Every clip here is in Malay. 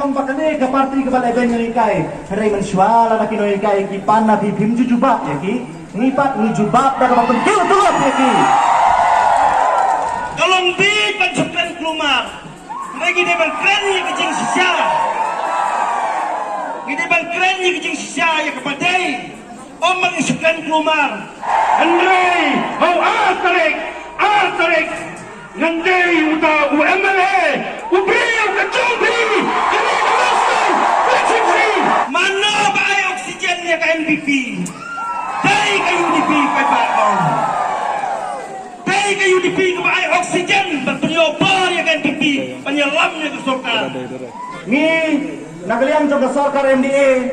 Yang pakane ke parti ke balai ben ngikai. Hari mensuala nak kino ngikai ki panah di bim jujubak ya ki. Ngipat ni jubak dah kabang pentil tu ya ki. Tolong di pencukupan kelumar. Lagi dia berkeren ni kecing sisa. Gede berkeren ni kecing sisa ya kepadai. Om mengisahkan kelumar. Andrei, hau Artarik, Nandei uta UMLA, Ubriu kacumpi, kini kelaskan, kacumpi. Mana baik oksigennya ke MPP? Dari ke UDP ke Bakong. Dari ke UDP ke baik oksigen berpenyobar ya ke MPP, penyelamnya ke Sultan. Ni nagalian coba sarkar MDA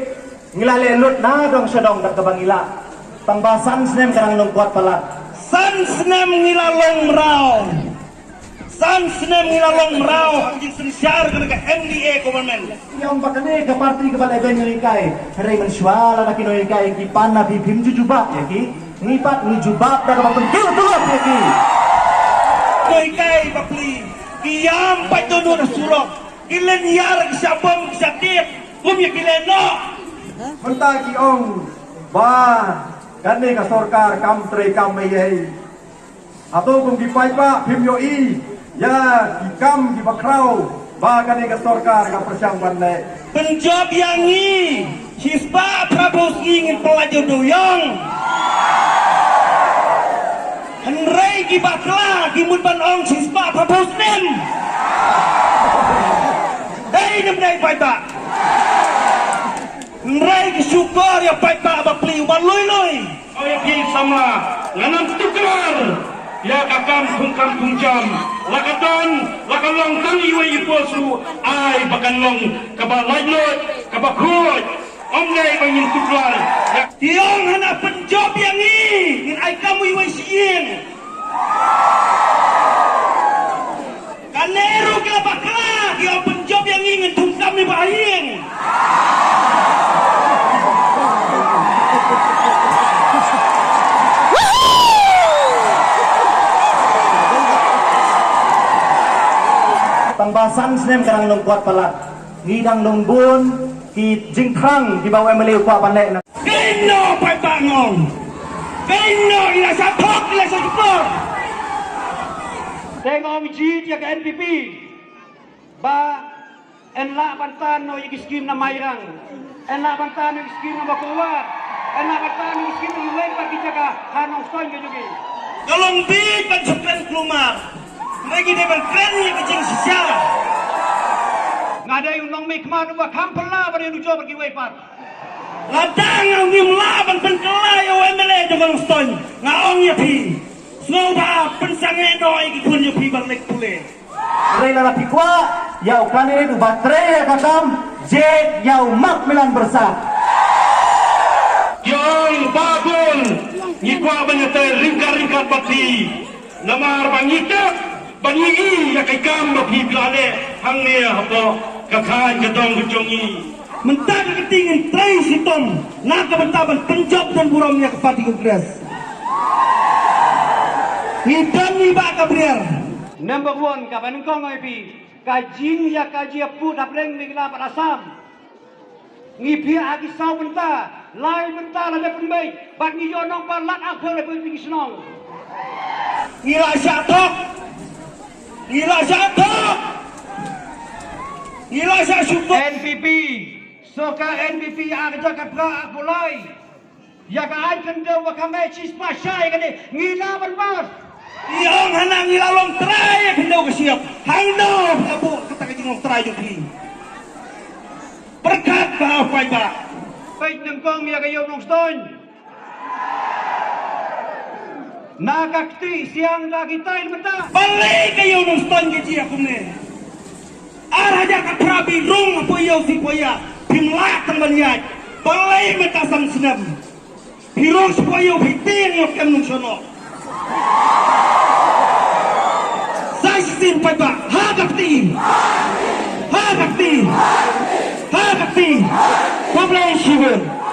ngilale lut na dong sedong dak kabang ila. Pangbasan senem karang nong kuat palat. San senem ngilalong merau. San senem ngilalong merau anjing sensiar ke MDA government. Yang pakane ke parti ke balai ben ngikai. Hari mensuala nak kino ngikai ki panah di bim jujubak ya ki. Ngipat ni jubak dah kabang pentil tu ya ki. Ngikai bakli. Kiam patuno na surok. Kilen yar kisabam kisatip. Ya kilen no. Mentah ki ong ba kani ka sarkar kam tre kam mei atau kum ki pai pa phim yo i ya ki kam ki bakrau ba kani ka sarkar ka persang ban le Penjob yang ni Hispa Prabowo ingin pelaju doyong Henry ki bakla ki mudban ong Hispa Prabowo nem Hei nem dai pai ba Henry ki syukur ya pai ba bakli baloi-loi Oh ya pi sama, nganam tukar. Ya kakam tungkam tungjam, lakaton, lakalong tang iwe iposu, ay bakanlong kabalajlot, kabakut, omnay bangin tukar. Tiong hana penjob yang ni ngin ai kamu iwe siyeng Kaneru kila bakla Kila penjob yang ingin tungkam ni bahayeng Pangbasan senem karang nong kuat palat. Ngidang nong bun ki jingkrang di bawah MLA kuat pandai na. Keno pai bangong Keno ila sapok ila sapok Tengok miji dia ke NPP ba enlak bantan no yung skim na mayrang enlak bantan yung skim na bakuwat enlak bantan yung skim na yuwen pagi jaga hanong son ke juga Tolong di pencukupan kelumar Lagi dia berkeren ni kecing sisa ngada yung nong may kemana ba kampala ba yung lujo pergi wepat Ladang ang ngimlaban pengkelai OMLA dengan stone Ngaong ya pi Sloba pensangai doi kikun ya pi balik pulih Ray larapi kuat. Yau kane du baterai kakam. Jet yau mak milan bersah. Yang bagul, ngikwa banyatai ringkat-ringkat bati. Namar bangita, banyi ya kay kam bapi bilale, hangnya hapo kakan kadong kejongi. Mentah ketingin tray sitom Nak kebentaban penjob dan buramnya ke parti kongres Hidam ni bak kabriar number 1 ka banung kong IP kajing ya kaji apu dapreng migla parasam ngipi agi sau benta lai benta la penbai bat ngi yonong palat akhir le pergi senong Gila syatok Gila syatok Gila syatok NPP soka NPP agi jaga pra akulai ya ka ai kende wa kame chis pa syai kene ngila banbas Yang hanang ilalong tray Hindau kesiap Hangdo Abu kata kajing tray jupi Berkat kau pai ba Pait ng kong ya kayo nung stone nakakti siyang lagi tayo mata Balik kayo nung stone gaji aku ni Araja ka prabi rung apo yaw si kuya Pimlak ang banyag Balik matasang sinam Pirong si kuya Piting yung kem nung sono Saisin pai ba Hagakti Hagakti Hagakti Hagakti Hagakti